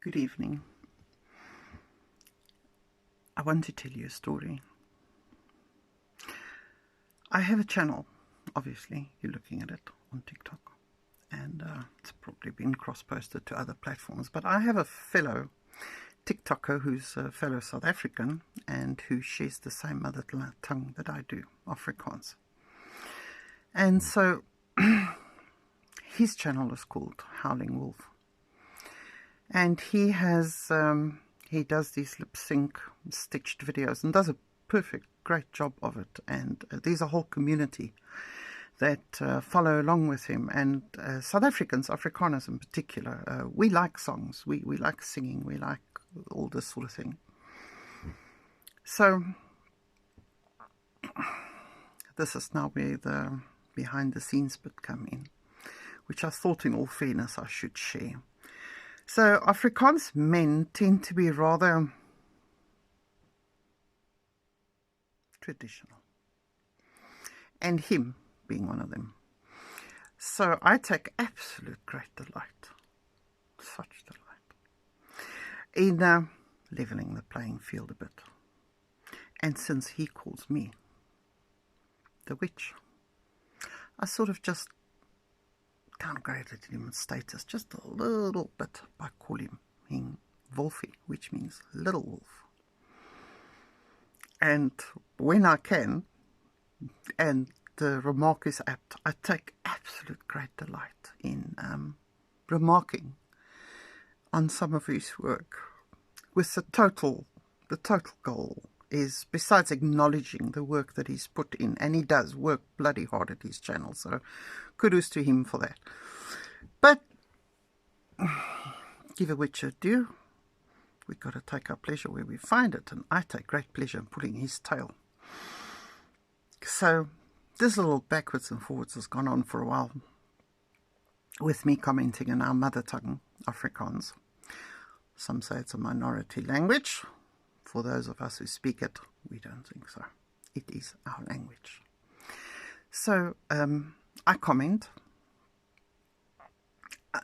Good evening. I want to tell you a story. I have a channel, obviously, you're looking at it on TikTok, and it's probably been cross-posted to other platforms, but I have a fellow TikToker who's a fellow South African and who shares the same mother tongue that I do, Afrikaans. And so his channel is called Howling Wolf. And he has, he does these lip sync stitched videos and does a perfect, great job of it. And there's a whole community that follow along with him. And South Africans, Afrikaners in particular, we like songs, we like singing, we like all this sort of thing. So this is now where the behind the scenes bit come in, which I thought in all fairness I should share. So Afrikaans men tend to be rather traditional, and him being one of them. So I take absolute great delight, such delight, in levelling the playing field a bit. And since he calls me the witch, I sort of just downgraded him in status just a little bit by calling him Wolfie, which means little wolf. And when I can, and the remark is apt, I take absolute great delight in remarking on some of his work, with the total goal is, besides acknowledging the work that he's put in, and he does work bloody hard at his channel, so kudos to him for that. But give a witch a due. We've got to take our pleasure where we find it, and I take great pleasure in pulling his tail. So this little backwards and forwards has gone on for a while, with me commenting in our mother tongue, Afrikaans. Some say it's a minority language. For those of us who speak it, we don't think so. It is our language. So I comment,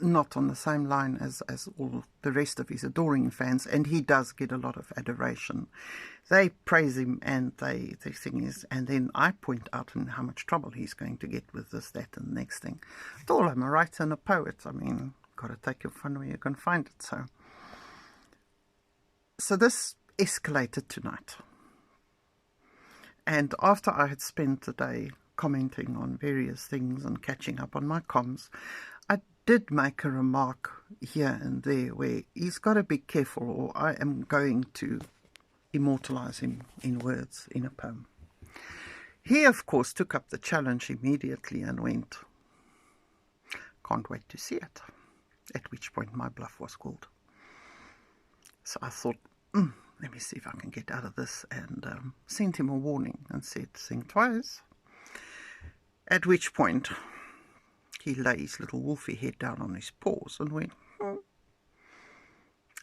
not on the same line as all the rest of his adoring fans, and he does get a lot of adoration. They praise him and they sing his, and then I point out in how much trouble he's going to get with this, that, and the next thing. At all, I'm a writer and a poet. I mean, got to take your fun where you can find it. So this escalated tonight. And after I had spent the day commenting on various things and catching up on my comms, I did make a remark here and there where he's got to be careful, or I am going to immortalize him in words in a poem. He, of course, took up the challenge immediately and went, "Can't wait to see it," at which point my bluff was called. So I thought, let me see if I can get out of this, and sent him a warning and said, "Sing twice." At which point he lay his little wolfy head down on his paws and went, "Hmm."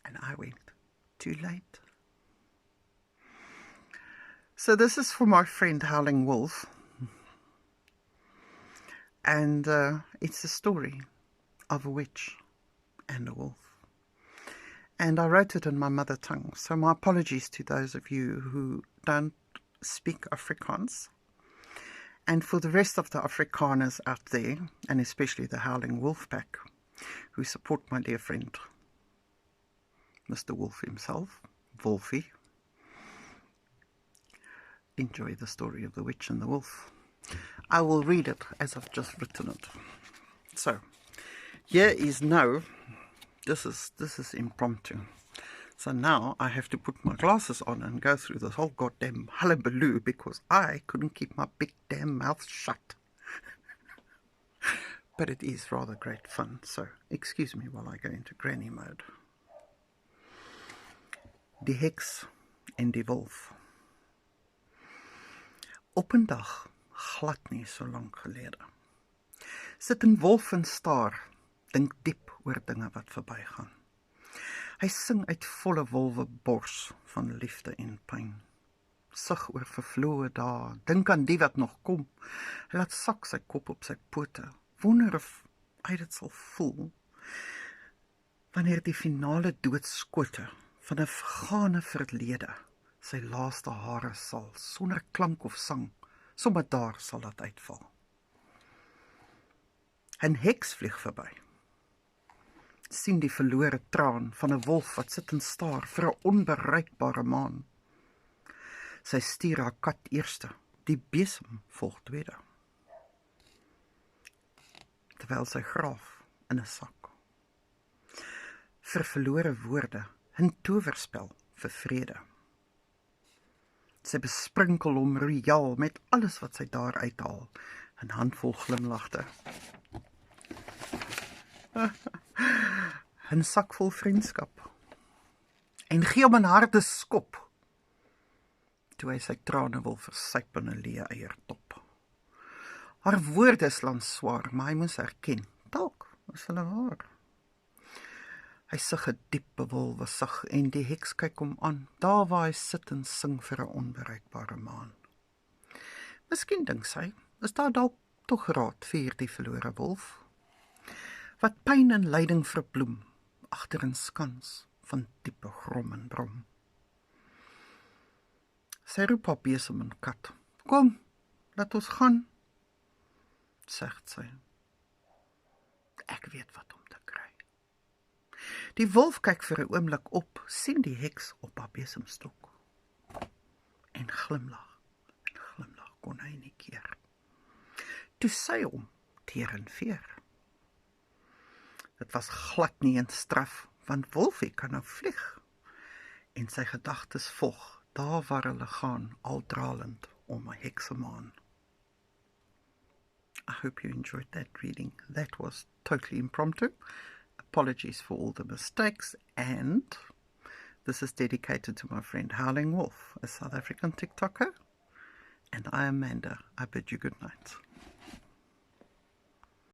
And I went, "Too late." So this is for my friend Howling Wolf, and it's a story of a witch and a wolf. And I wrote it in my mother tongue, so my apologies to those of you who don't speak Afrikaans. And for the rest of the Afrikaners out there, and especially the Howling Wolf Pack, who support my dear friend, Mr. Wolf himself, Wolfie, enjoy the story of the witch and the wolf. I will read it as I've just written it. So, here is now, this is impromptu. So now I have to put my glasses on and go through this whole goddamn hullabaloo because I couldn't keep my big damn mouth shut. But it is rather great fun, so excuse me while I go into granny mode. Die heks en die wolf. Op 'n dag, glad nie so lank gelede, sit 'n wolf en staar, dink diep oor dinge wat verbygaan. Hy sing uit volle wolwe bors van liefde en pyn. Sug oor vervloë dae, dink aan die wat nog kom. Hy laat sak sy kop op sy pote, wonder of hy dit sal voel. Wanneer die finale doodskote van 'n vergane verlede sy laaste hare sal, sonder klank of sang, sommer daar sal dit uitval. 'n Heks vlieg verby. Sien die verlore traan van 'n wolf wat sit en staar vir 'n onbereikbare maan. Sy stuur haar kat eerste, die besem volg tweede. Terwyl sy graaf in 'n sak. Vir verlore woorde, 'n towerspel vir vrede. Sy besprinkel hom royaal met alles wat sy daar uithaal, 'n handvol glimlagte. 'n sak vol vriendskap. En gee hom 'n harde skop, toe hy sy trane wil versyp in 'n leë eiertop. Haar woorde slaan swaar, maar hy moes erken, dalk is hulle waar. Hy sug 'n diep bewolwe sug en die heks kyk hom aan, daar waar hy sit en sing vir 'n onbereikbare maan. Miskien, dink sy, is daar dalk tog raad vir hierdie verlore wolf, wat pyn en lyding verbloem, agter 'n skans van diepe grom en brom. Sy roep haar besem en kat, kom, laat ons gaan, sê sy. Ek weet wat om te kry. Die wolf kyk vir 'n oomblik op, sien die heks op haar besemstok. En glimlag kon hy nie keer. Toe sy hom teer en veer. Dit was glad nie 'n straf, want wolfie kan nou vlieg. En sy gedagtes volg, daar waar hulle gaan, al dralend om 'n heksemaan. I hope you enjoyed that reading. That was totally impromptu. Apologies for all the mistakes, and this is dedicated to my friend Howling Wolf, a South African TikToker. And I am Amanda. I bid you good night.